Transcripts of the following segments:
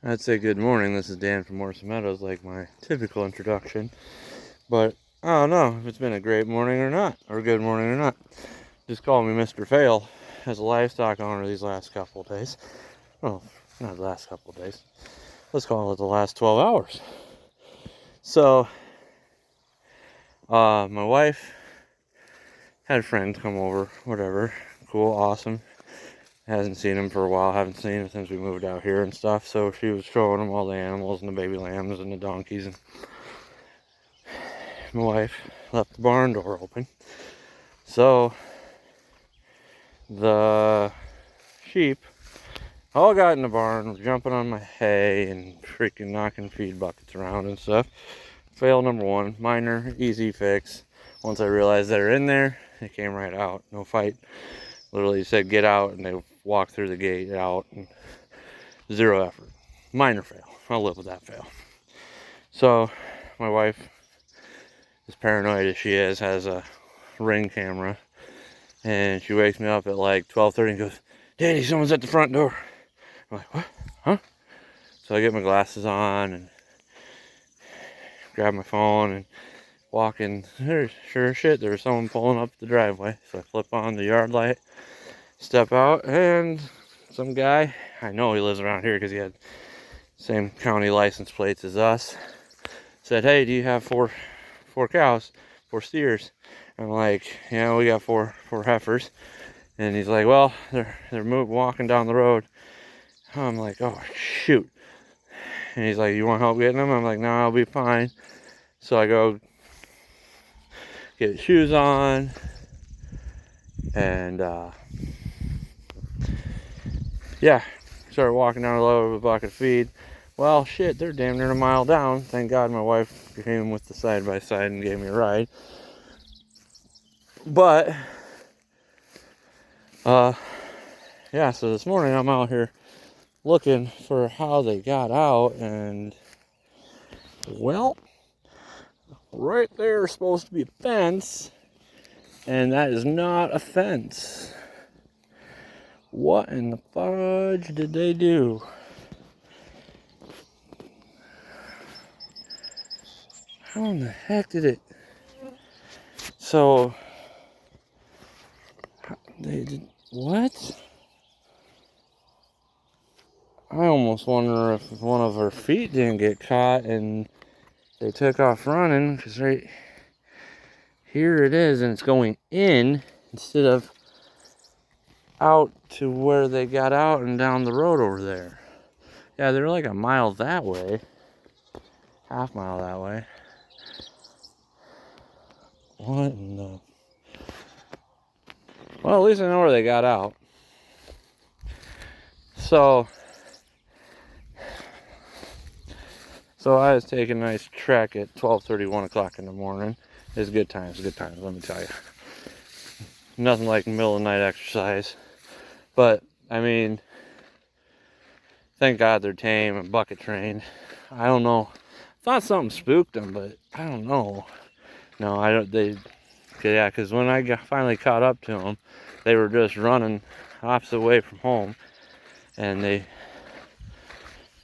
I'd say good morning. This is Dan from Morrison Meadows, like my typical introduction. But I don't know if it's been a great morning or not, or a good morning or not. Just call me Mr. Fail as a livestock owner these last couple of days. Well, not the last couple of days. Let's call it the last 12 hours. So, my wife had a friend come over, whatever. Cool, awesome. Hasn't seen him for a while. Haven't seen him since we moved out here and stuff. So she was showing him all the animals and the baby lambs and the donkeys. And my wife left the barn door open. So the sheep all got in the barn, were jumping on my hay and freaking knocking feed buckets around and stuff. Fail number one, minor, easy fix. Once I realized they were in there, they came right out. No fight. Literally said get out, and they walked through the gate out. And zero effort. Minor fail. I'll live with that fail. So my wife, as paranoid as she is, has a Ring camera, and she wakes me up at like 12:30 and goes, "Daddy, someone's at the front door." I'm like, "What? Huh?" So I get my glasses on and grab my phone and walk in. There's sure as shit, there was someone pulling up the driveway. So I flip on the yard light, step out, and some guy, I know he lives around here because he had same county license plates as us, said, "Hey, do you have four cows, 4 steers?" I'm like, "Yeah, we got four heifers." And he's like, "Well, they're walking down the road." I'm like, "Oh shoot." And he's like, "You want help getting them?" I'm like, "No, I'll be fine." So I go get shoes on and yeah, started walking down the road with a bucket of feed. Well, shit, they're damn near a mile down. Thank God my wife came with the side-by-side and gave me a ride. But yeah, so this morning I'm out here looking for how they got out, and well, right there is supposed to be a fence, and that is not a fence. What in the fudge did they do? How in the heck did it? So they did what? I almost wonder if one of her feet didn't get caught and they took off running, because right here it is, and it's going in instead of out to where they got out and down the road over there. Yeah, they're like a mile that way, half mile that way. What in the... Well, at least I know where they got out. So I was taking a nice trek at 12:30, 1 o'clock in the morning. It's good times, let me tell you. Nothing like middle of the night exercise. But, I mean, thank God they're tame and bucket trained. I don't know. I thought something spooked them, but I don't know. No, I don't, yeah, because when I finally caught up to them, they were just running opposite way from home. And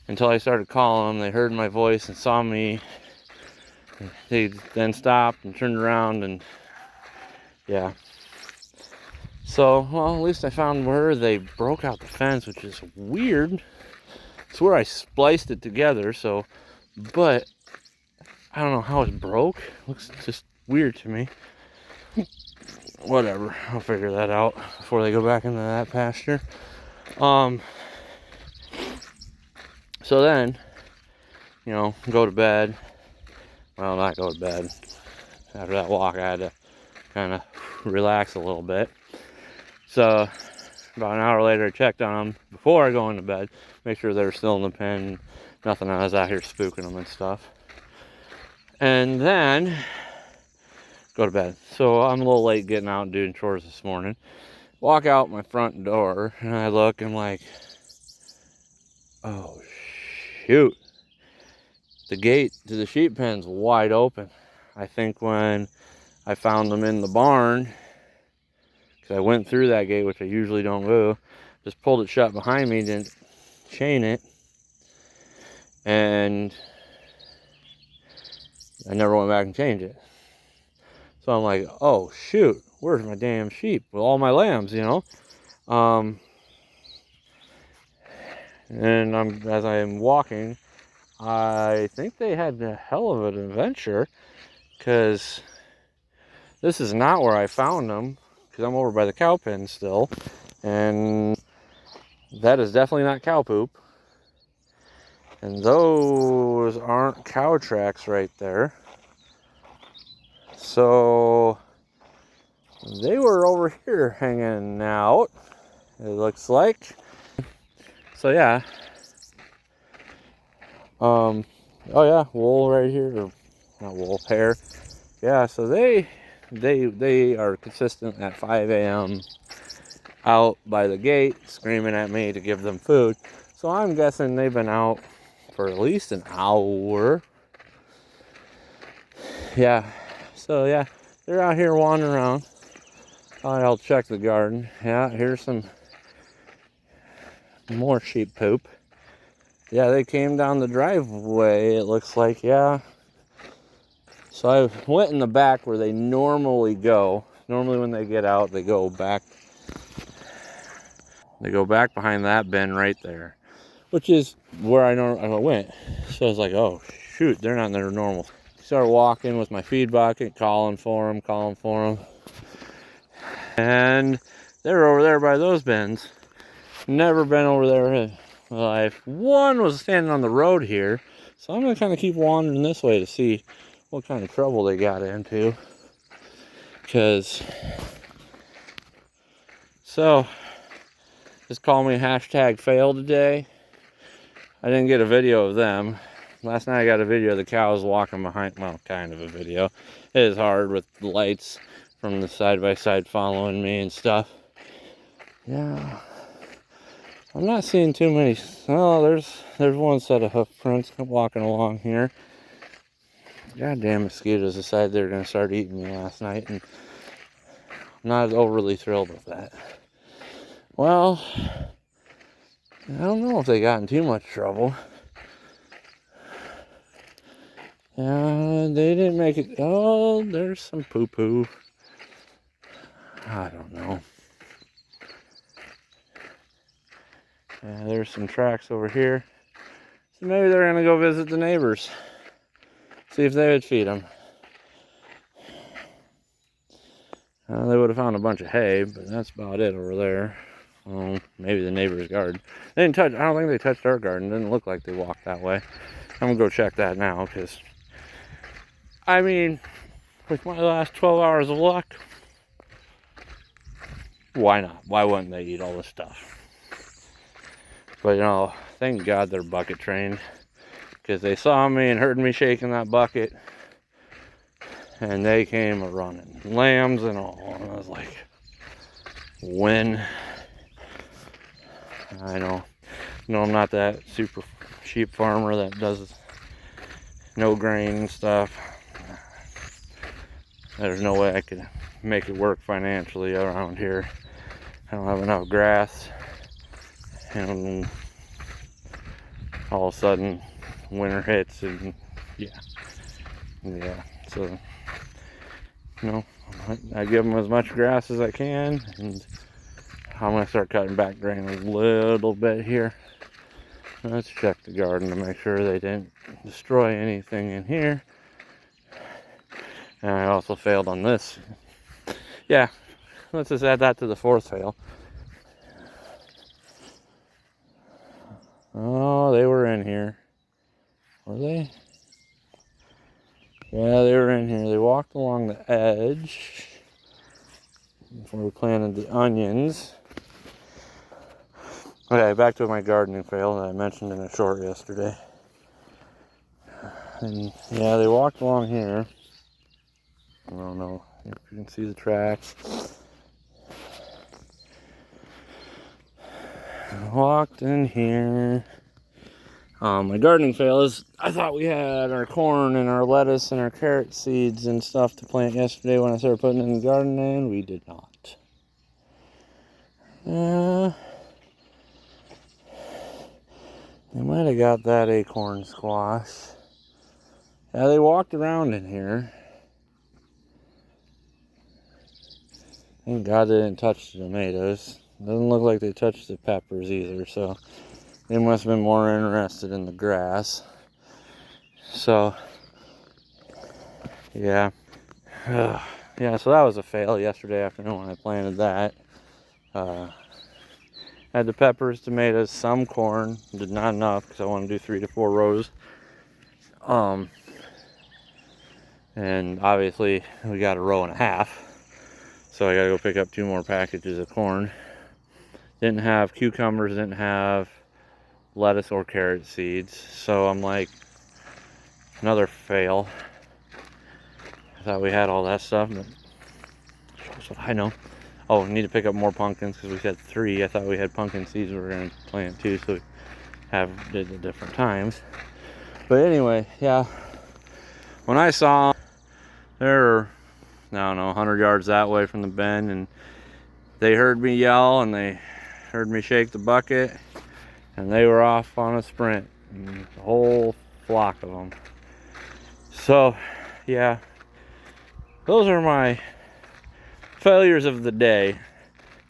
until I started calling them, they heard my voice and saw me. They then stopped and turned around, and yeah. So, well, at least I found where they broke out the fence, which is weird. It's where I spliced it together, so, but I don't know how it broke. Looks just weird to me. Whatever, I'll figure that out before they go back into that pasture. So then, go to bed. Well, not go to bed. After that walk, I had to kind of relax a little bit. So about an hour later, I checked on them before I go into bed, make sure they were still in the pen, nothing. I was out here spooking them and stuff. And then go to bed. So I'm a little late getting out and doing chores this morning. Walk out my front door, and I look, and I'm like, oh shoot. The gate to the sheep pen's wide open. I think when I found them in the barn, because I went through that gate, which I usually don't do, just pulled it shut behind me, didn't chain it. and I never went back and changed it. So I'm like, oh shoot, where's my damn sheep with all my lambs, you know? And as I'm walking, I think they had a hell of an adventure, because this is not where I found them, because I'm over by the cow pen still, and that is definitely not cow poop. And those aren't cow tracks right there. So they were over here hanging out, it looks like. So yeah. Oh yeah, wool right here, or not wool, hair. Yeah, so they are consistent at 5 a.m. out by the gate screaming at me to give them food. So I'm guessing they've been out for at least an hour. Yeah, so yeah, they're out here wandering around. I'll check the garden. Yeah, here's some more sheep poop. Yeah, they came down the driveway, it looks like. Yeah, so I went in the back where they normally go. Normally when they get out, they go back behind that bin right there, which is where I went. So I was like, oh shoot, they're not in their normal. Started walking with my feed bucket, calling for them, and they're over there by those bins. Never been over there in my life. One was standing on the road here, so I'm gonna kind of keep wandering this way to see what kind of trouble they got into. Because, so, just call me #fail today. I didn't get a video of them. Last night I got a video of the cows walking behind, well, kind of a video. It is hard with the lights from the side-by-side following me and stuff. Yeah. I'm not seeing too many. Oh, there's one set of hoof prints walking along here. Goddamn mosquitoes decided they were going to start eating me last night, and I'm not overly thrilled with that. Well, I don't know if they got in too much trouble. They didn't make it. Oh, there's some poo-poo. I don't know. There's some tracks over here. So maybe they're going to go visit the neighbors. See if they would feed them. They would have found a bunch of hay, but that's about it over there. Maybe the neighbor's garden. They didn't touch. I don't think they touched our garden. Didn't look like they walked that way. I'm gonna go check that now, because I mean, with my last 12 hours of luck, why not? Why wouldn't they eat all this stuff? But you know, thank God they're bucket trained, because they saw me and heard me shaking that bucket, and they came a running, lambs and all. And I was like, when? I know. No, I'm not that super sheep farmer that does no grain and stuff. There's no way I could make it work financially around here. I don't have enough grass, and all of a sudden winter hits, and yeah. So I give them as much grass as I can, and I'm gonna start cutting back grain a little bit here. Let's check the garden to make sure they didn't destroy anything in here. And I also failed on this. Yeah, let's just add that to the fourth fail. Oh, they were in here. Were they? Yeah, they were in here. They walked along the edge before we planted the onions. Okay, back to my gardening fail that I mentioned in a short yesterday. And yeah, they walked along here. I don't know if you can see the tracks. Walked in here. My gardening fail is, I thought we had our corn and our lettuce and our carrot seeds and stuff to plant yesterday when I started putting in the garden, and we did not. They might have got that acorn squash. Yeah, they walked around in here. Thank God they didn't touch the tomatoes. Doesn't look like they touched the peppers either, so they must have been more interested in the grass. So, yeah. Yeah, so that was a fail yesterday afternoon when I planted that. Had the peppers, tomatoes, some corn. Did not enough because I want to do 3 to 4 rows. And obviously we got a row and a half. So I gotta go pick up 2 more packages of corn. Didn't have cucumbers, didn't have lettuce or carrot seeds. So I'm like, another fail. I thought we had all that stuff, but that's what I know. Oh, we need to pick up more pumpkins because we said 3. I thought we had pumpkin seeds we were gonna plant too, so we did it at different times. But anyway, yeah. When I saw them, they're, I don't know, 100 yards that way from the bend, and they heard me yell and they heard me shake the bucket, and they were off on a sprint, and a whole flock of them. So, yeah, those are my failures of the day.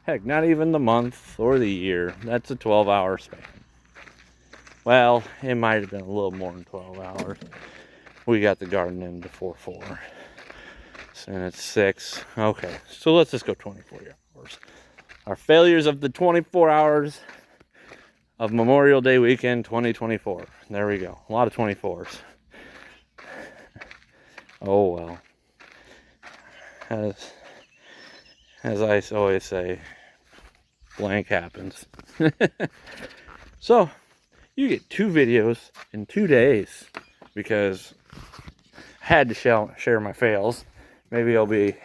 Heck, not even the month or the year. That's a 12-hour span. Well, it might have been a little more than 12 hours. We got the garden in before 4. And it's 6. Okay, so let's just go 24 hours. Our failures of the 24 hours of Memorial Day weekend 2024. There we go. A lot of 24s. Oh well. As I always say, blank happens. So, you get 2 videos in 2 days because I had to share my fails. Maybe I'll be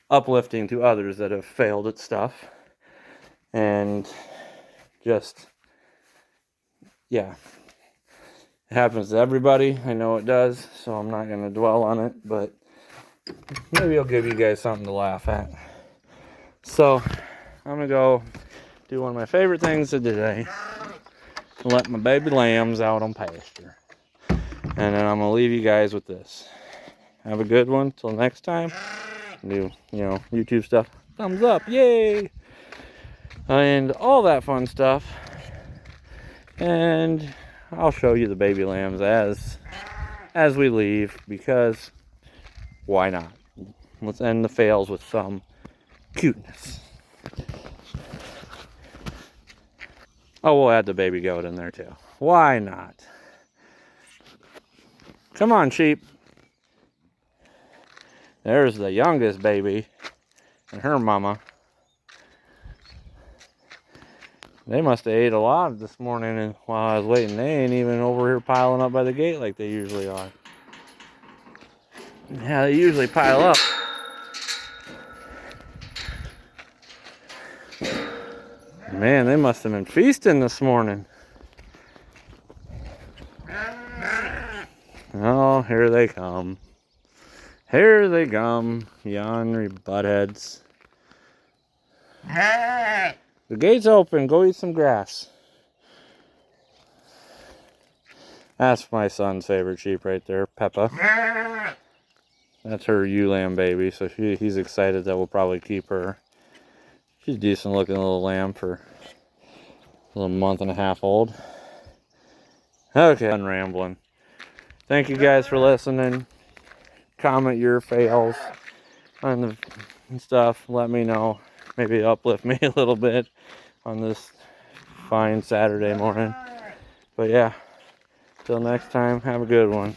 uplifting to others that have failed at stuff. And just, yeah. It happens to everybody. I know it does, so I'm not going to dwell on it, but maybe I'll give you guys something to laugh at. So, I'm going to go do one of my favorite things of the day. Let my baby lambs out on pasture. And then I'm going to leave you guys with this. Have a good one. Till next time. Do, YouTube stuff. Thumbs up. Yay! And all that fun stuff. And I'll show you the baby lambs as we leave, because why not? Let's end the fails with some cuteness. Oh, we'll add the baby goat in there too. Why not? Come on, sheep. There's the youngest baby and her mama. They must have ate a lot this morning, and while I was waiting, they ain't even over here piling up by the gate like they usually are. Yeah, they usually pile up. Man, they must have been feasting this morning. Oh, here they come. Here they come, you ornery buttheads. The gate's open. Go eat some grass. That's my son's favorite sheep right there, Peppa. That's her ewe lamb baby, so he's excited that we'll probably keep her. She's a decent looking little lamb for a little month and a half old. Okay, I'm rambling. Thank you guys for listening. Comment your fails on the stuff. Let me know. Maybe uplift me a little bit on this fine Saturday morning. But yeah, till next time, have a good one.